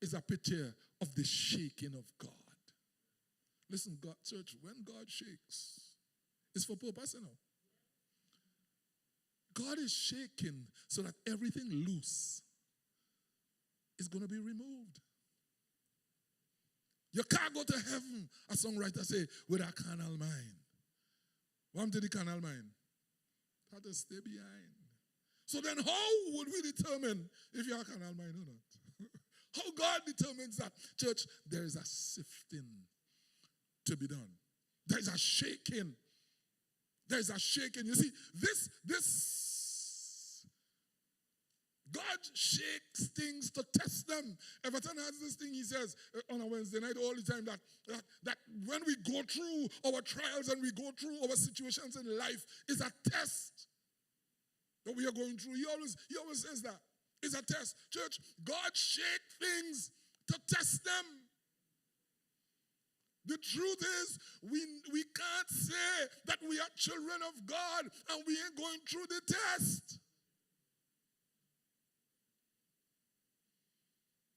is a picture of the shaking of God. Listen, God, church, when God shakes, it's for purpose, you know. God is shaking so that everything loose is going to be removed. You can't go to heaven, a songwriter say, with a carnal mind. What did the carnal mind? Had to stay behind. So then how would we determine if you have a carnal mind or not? How God determines that? Church, there is a sifting to be done. There is a shaking. There is a shaking. You see, this God shakes things to test them. Everton has this thing he says on a Wednesday night all the time that when we go through our trials and we go through our situations in life, is a test that we are going through. He always says that. It's a test. Church, God shakes things to test them. The truth is, we can't say that we are children of God and we ain't going through the test.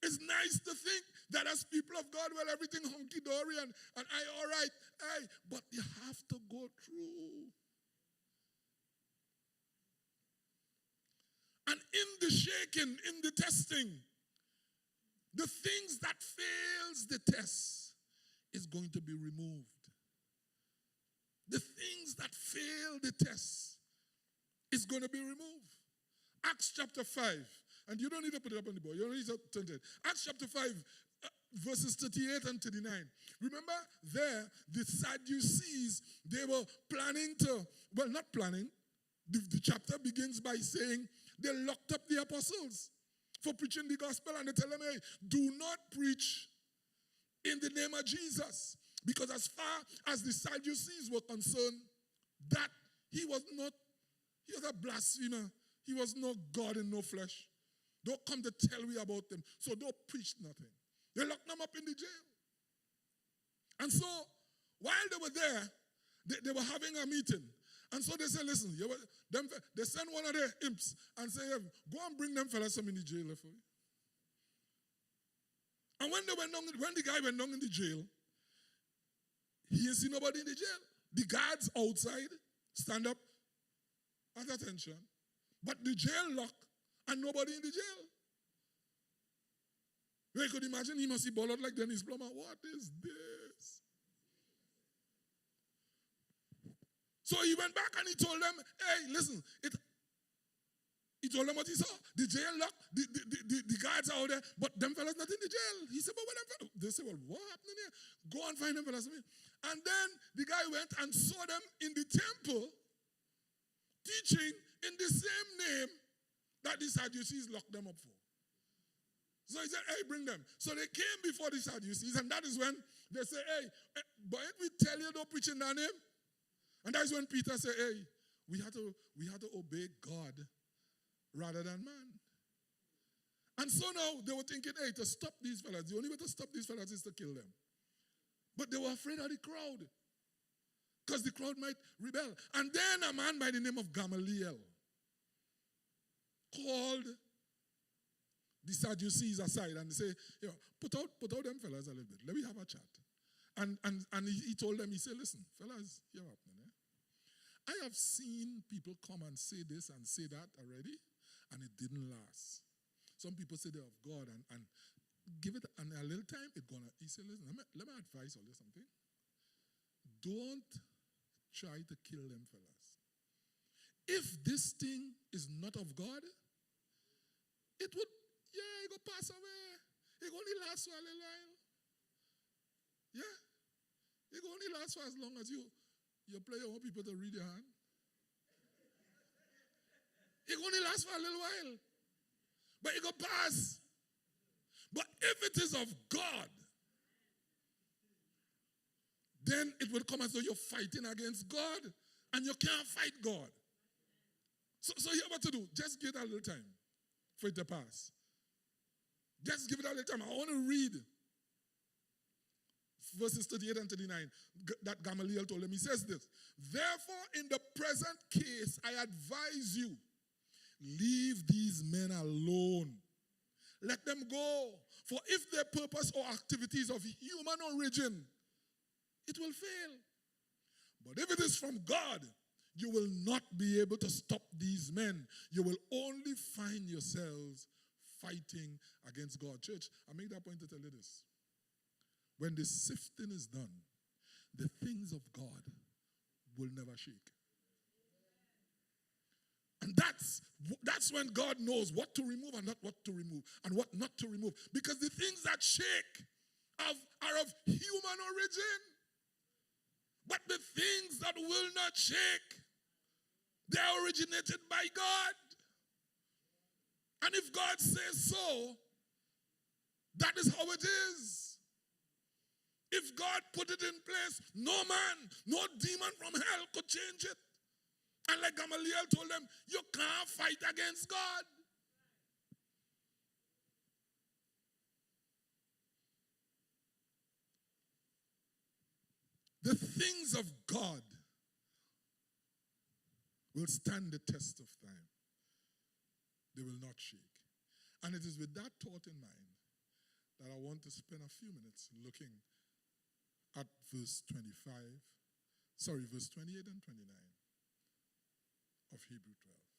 It's nice to think that as people of God, well, everything hunky-dory and I all right. Hey, but you have to go through. And in the shaking, in the testing, the things that fails the test is going to be removed. The things that fail the test is going to be removed. Acts chapter 5. And you don't need to put it up on the board. You don't need to turn it. Acts chapter 5, verses 38 and 39. Remember there, the Sadducees, they were planning to, well, not planning. The chapter begins by saying they locked up the apostles for preaching the gospel. And they tell them, hey, do not preach in the name of Jesus. Because as far as the Sadducees were concerned, that he was a blasphemer. He was no God in no flesh. Don't come to tell me about them. So don't preach nothing. They locked them up in the jail. And so, while they were there, they were having a meeting. And so they said, listen, they sent one of their imps and say, hey, go and bring them fellas some in the jail for you. And when the guy went down in the jail, he didn't see nobody in the jail. The guards outside stand up at attention. But the jail locked and nobody in the jail. You could imagine he must be bothered like Dennis Plummer. What is this? So he went back and he told them, hey, listen, he told them what he saw. The jail locked, the guards are out there, but them fellas not in the jail. He said, but what them fellas? They said, well, what happened here? Go and find them fellas. And then the guy went and saw them in the temple teaching in the same name that the Sadducees locked them up for. So he said, hey, bring them. So they came before the Sadducees, and that is when they say, hey, but if we tell you don't preach in that name, and that is when Peter said, hey, we had to obey God rather than man. And so now they were thinking, hey, to stop these fellas, the only way to stop these fellas is to kill them. But they were afraid of the crowd, because the crowd might rebel. And then a man by the name of Gamaliel called the Sadducees aside and say, you know, put out them fellas a little bit. Let me have a chat. And he told them, he said, listen, fellas, hear what happening, eh? I have seen people come and say this and say that already, and it didn't last. Some people say they're of God, and give it a little time, it's gonna. He said, listen, let me advise you something. Don't try to kill them fellas. If this thing is not of God, it would, it will pass away. It will only last for a little while. Yeah? It will only last for as long as you play, you want people to read your hand. It will only last for a little while. But it will pass. But if it is of God, then it will come as though you're fighting against God, and you can't fight God. So you have what to do. Just give it a little time for it to pass. Just give it a little time. I want to read verses 38 and 39 that Gamaliel told him. He says this, therefore, in the present case, I advise you, leave these men alone Let them go. For if their purpose or activity is of human origin, it will fail. But if it is from God, you will not be able to stop these men. You will only find yourselves fighting against God. Church, I make that point to tell you this. When the sifting is done, the things of God will never shake. And that's when God knows what to remove and not what to remove, and what not to remove. Because the things that shake are of human origin. But the things that will not shake, they are originated by God. And if God says so, that is how it is. If God put it in place, no man, no demon from hell could change it. And like Gamaliel told them, you can't fight against God. The things of God will stand the test of time. They will not shake. And it is with that thought in mind that I want to spend a few minutes looking at verse 28 and 29 of Hebrew 12.